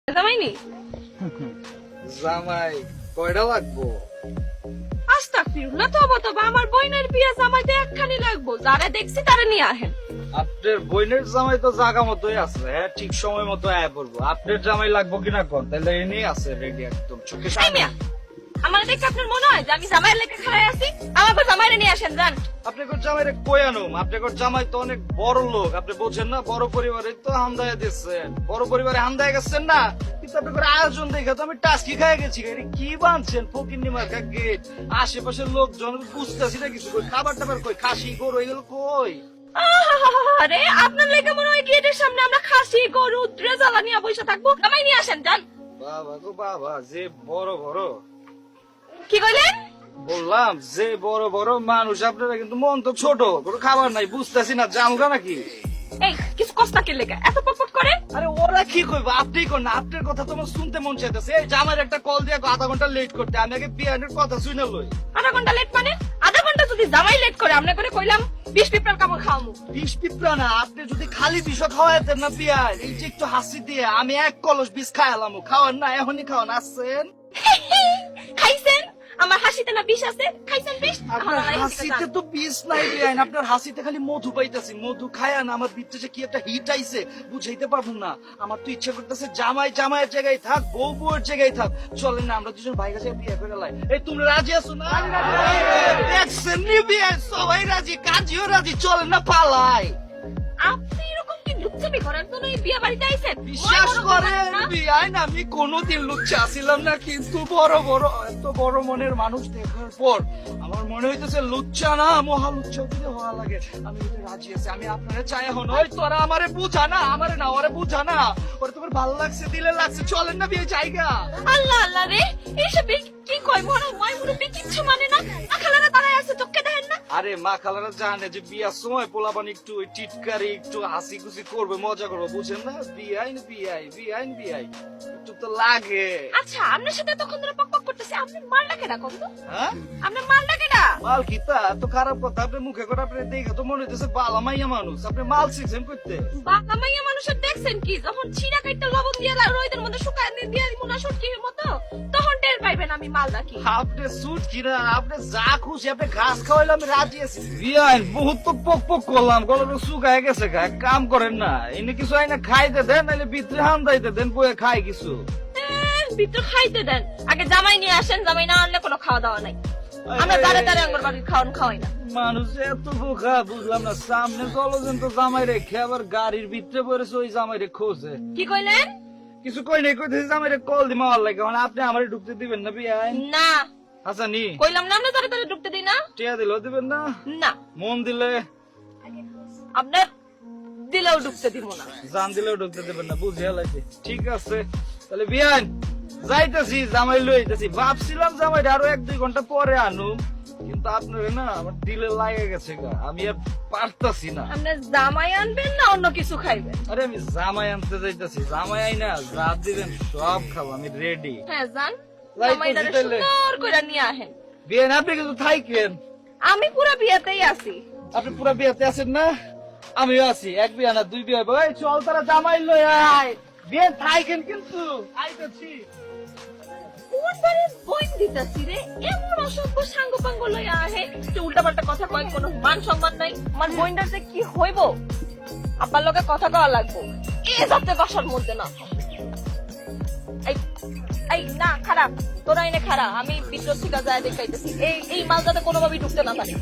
জামাইনি জামাই কয়টা লাগবো? আস্তাগফিরুল্লাহ, তওবা তওবা, আমার বোনের বিয়ে জামাইতে একখানি লাগবো। যারা দেখছি তারা নিয়ে আহেন। আপনার বোনের জামাই তো জায়গা মতোই আছে, হ্যাঁ ঠিক সময় মতো আয়া পড়বো। আপনার জামাই লাগবো কিনা কোন, তাহলে এনে আছে রেডি একদম চোখে এই সামনে। মিয়া, আমার দেখে আপনার মনে হয় যে আমি জামাইয়ের লেগে খাড়াই আছি? আমাকে জামাইরে নিয়ে আসেন, যান। আপনার জামাই রে কই আনুম? আপনার জামাই তো অনেক বড় লোক, আপনি বোঝেন না? বড় পরিবারে তো হামদায়া দিচ্ছেন, বড় পরিবারে হামদায়া গেছেন না, কিন্তু আপনার আয়োজন দেখে তো আমি টাস্কি খাই গেছি। এটা কি বানছেন ফকিন্নি মার্কা গেট, আশেপাশের লোকজন বুঝতেছি না কিছু। কই খাবার টাবার কই, খাসি গরু এগুলো কই? আরে আপনার লেগে মনে হয় গেটের সামনে আমরা খাসি গরু জ্বালা নিয়ে বসে থাকবো। জামাই নিয়ে আসেন, যান। বাবা গো বাবা, যে বড় বড়, কি কইলেন? বললাম যে বড় বড় মানুষ আপনারা, কিন্তু মন তো ছোট, কোনো খাবার নাই। বুঝতেছি না জামগা নাকি? এই কিছু কষ্টাকের লেগে এত পটপট করে? আরে ওরা কি কইবো, আপনি কোন না? আপনার কথা তোমার শুনতে মন চাইতেছে। এই জামার একটা কল দিয়ে আধা ঘন্টা লেট করতে, আমি আগে বিয়ানের কথা শুনে লই। আধা ঘন্টা লেট মানে? আধা ঘন্টা যদি জামাই লেট করে, আমরা করে কইলাম 20 পিঁপড়ার কামড় খাওয়ামু। বিষ পিঁপড়া না, আপনি যদি খালি বিষ খাওয়াইতেন না বিয়ার, এই যে একটু হাসি দিয়ে আমি এক কলস বিষ খাওয়ালাম। খাওয়ান না, এখনই খাওয়ান। আসছেন খাইছেন? আমার হাসিতে না বিষ আছে? খাইছেন বিষ? আপনার হাসিতে তো বিষ নাই বিয়াইন, আপনার হাসিতে খালি মধু পাইতেছি। মধু খায়া না আমার ভিতরে যে কি একটা হিট আইছে বুঝাইতে পারবো না। আমার তো ইচ্ছা করতেছে জামাই জামাইয়ের জায়গায় থাক, বউ বউয়ের জায়গায় থাক। চলেন না আমরা দুজন ভাই কাছে বিয়ে করে লাই। এই তোমরা রাজি আছো না? দেখছেন নি বিয়াই, সবাই রাজি, কাজীও রাজি। চলেন না পালাই। আপনি এরকম কি লুচ্চামি করার জন্য এই বিয়ে বাড়িতে আইছেন? বিশ্বাস বড় বড় করেন কথা না? বিয়াইন, আমি কোনোদিন লুচ্চা ছিলাম না, কিন্তু বড় বড় এত বড় মনের মানুষ দেখার পর আমার মনে হইতেছে লুচ্চা না, মহা লুচ্চা যদি হওয়া লাগে। আমি যদি রাজি আছি, আমি আপনারা চাই এখন। ওই তোরা আমারে বুঝা না, আমারে না ওরে বুঝা না, ওরে তোমার ভালো লাগছে, দিলে লাগছে। চলেন না বিয়ে জায়গা। আল্লাহ আল্লাহ রে, এইসব কি কয় মনে হয় মুরব্বি কিচ্ছু মানে না। আখালারা দাঁড়ায় আছে, চোখকে দেখেন না? আরে মা খালারা জানে যে বিয়ার সময় পোলাপান একটু ওই টিটকারি, একটু হাসি খুশি করবে, মজা করবো, বুঝেন না? বিয়াইন বিয়াই বিয়াইন বিয়াই একটু তো লাগে। আচ্ছা, আপনার সাথে তখন ধরে পক পক করতেছে, আপনি মালটা কেডা কম তো? হ্যাঁ আপনার মালটা কেডা? মাল কিতা এত খারাপ কথা আপনার মুখে করে? আপনি দেখে তো মনে হইতেছে বালা মাইয়া মানুষ। আপনি মাল শিখছেন করতে? বাবা মাইয়া মানুষের দেখছেন কি, যখন ছিঁড়া কাইটা লবণ দিয়ে রোদের মধ্যে শুকায় দিয়ে মুনা শুটকির মতো, তখন টের পাইবেন আমি মালদা কি। আপনি সুট কিনা, আপনি যা খুশি, আপনি ঘাস খাওয়াইলে আমি রাজি আছি। বিয়াইন বহুত তো পক পক করলাম, গলাটা শুকায় গেছে। এক কাম করেন না, এনে কিছু আইনা খাইতে দেন, নাহলে ভিতরে হান্দাইতে দেন, বয়ে খাই কিছু। ভিতর খাইতে দেন, আগে জামাই নিয়ে আসেন। জামাই না আনলে কোনো খাওয়া দাওয়া নাই। আমরা দাঁড়ে দাঁড়ে আমার বাড়ির খাওয়ান খাওয়াই না। মানুষ এত বোকা, বুঝলাম না। সামনে জলজন্ত জামাই রেখে আবার গাড়ির ভিতরে পড়েছে ওই জামাই রে খোঁজে। কি কইলেন? কিছু কই নাই, কইতেছি জামাই রে কল দি মাওয়ার লাগে। মানে আপনি আমারে ঢুকতে দিবেন না বিয়াইন? না আচ্ছা নি কইলাম না, আমরা দাঁড়ে দাঁড়ে ঢুকতে দিই না। টিয়া দিলেও দিবেন না, না মন দিলে, আপনার দিলেও ঢুকতে দিব না। জান দিলেও ঢুকতে দেবেন না, বুঝিয়া লাগছে। ঠিক আছে তাহলে বিয়ান যাইতেছি, জামাই লইতেছি। ভাবছিলাম জামাই আরো 1-2 ঘন্টা পরে আনুম, কিন্তু আপনার না আমার দিলে লাগে গেছে গা, আমি আর পারতাছি না। আপনার জামাই আনবেন না অন্য কিছু খাইবেন? আরে আমি জামাই আনতে যাইতেছি, জামাই আই না যা দিবেন সব খাবো, আমি রেডি। হ্যাঁ যান, যাইতেছি জামাইটারে তাইলে। সুন্দর করে নিয়ে আহেন। বিয়ান আপনি কিন্তু থাইকেন, আমি পুরো বিয়েতেই আছি। আপনি পুরো বিয়াতে আছেন না? আমিও আছি। 1 বিয়া না 2 বিয়া। ভাই চল তারা জামাই লই আয়। বিয়ে থাইকেন কিন্তু আইতেছি। কোন বাড়ির বইন দিতাছি রে, এমন অসভ্য সাঙ্গ পাঙ্গ লইয়া আহে যে উল্টাপাল্টা কথা কয়, কোনো মান সম্মান নাই। আমার বইনটার যে কি হইব, আব্বার লগে কথা কওয়া লাগবো, এ যাতে বাসার মধ্যে না থাকে। এই এই না, খারাপ তোরা এনে খারাপ, আমি ভিতর থেকে যায় দেখাইতেছি। এই মাল যাতে কোনোভাবেই ঢুকতে না পারে।